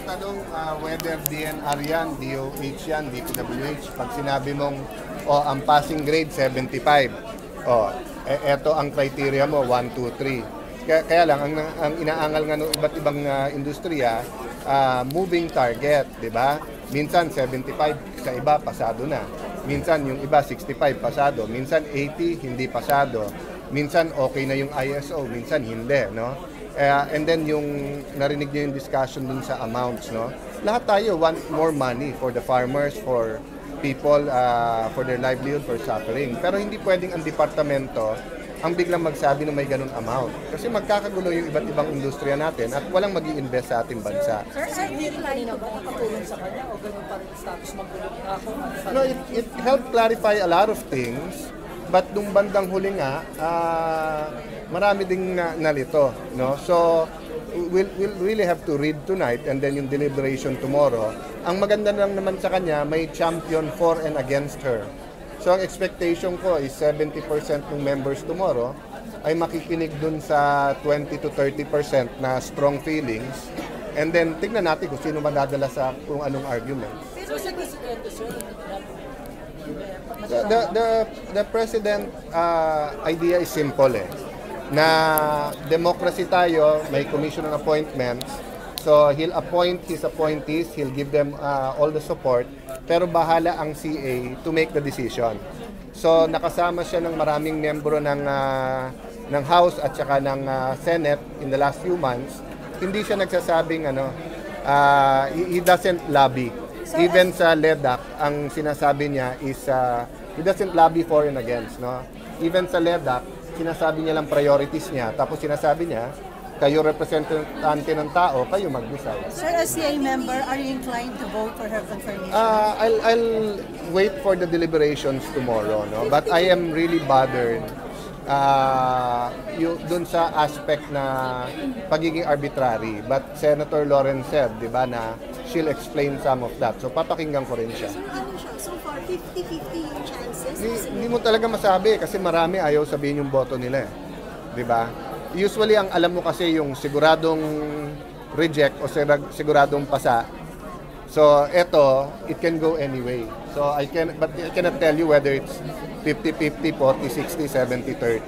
tanong whether DNR yan, DOH yan, DPWH. Pag sinabi mong ang passing grade 75, eto ang criteria mo 1, 2, 3. Kaya lang ang inaangal nga ng iba't ibang industriya, moving target, di ba? Minsan 75 sa iba pasado na. Minsan yung iba 65 pasado, minsan 80 hindi pasado. Minsan okay na yung ISO, minsan hindi, no? And then yung narinig niyo yung discussion dun sa amounts, no? Lahat tayo want more money for the farmers, for people, for their livelihood, for suffering. Pero hindi pwedeng ang departamento ang biglang magsabi na may ganun amount. Kasi magkakagulo yung iba't ibang industriya natin at walang mag-i-invest sa ating bansa. Sir, hindi kanina ba nakatulong sa kanya o ganun pa rin status magulong ako? No, it helped clarify a lot of things. But nung bandang huli nga, marami ding nalito, no? So we'll really have to read tonight and then yung deliberation tomorrow. Ang maganda lang naman sa kanya, may champion for and against her. So ang expectation ko is 70% ng members tomorrow ay makikinig dun sa 20 to 30% na strong feelings. And then tignan natin kung sino madadala sa kung anong argument. So si Presidente, sir, The president idea is simple na democracy tayo, may commission on appointments, so he'll appoint his appointees, he'll give them all the support, pero bahala ang CA to make the decision. So nakasama siya ng maraming miyembro ng House at saka ng Senate in the last few months. Hindi siya nagsasabing he doesn't lobby. Even sa LEDAC, ang sinasabi niya is he doesn't lobby for and against, no? Even sa LEDAC, sinasabi niya lang priorities niya. Tapos sinasabi niya, kayo representante ng tao, kayo mag-decide. Sir, as CA member, are you inclined to vote for her confirmation? I'll wait for the deliberations tomorrow, no? But I am really bothered dun sa aspect na pagiging arbitrary. But Senator Lawrence said, di ba, na she'll explain some of that. So papakinggan ko rin siya. So ano siya? So far, 50-50 yung chances? Hindi mo talaga masabi kasi marami ayaw sabihin yung boto nila. Di ba? Usually ang alam mo kasi yung siguradong reject o siguradong pasa. So eto, it can go anyway. So but I cannot tell you whether it's 50-50, 40-60, 70-30.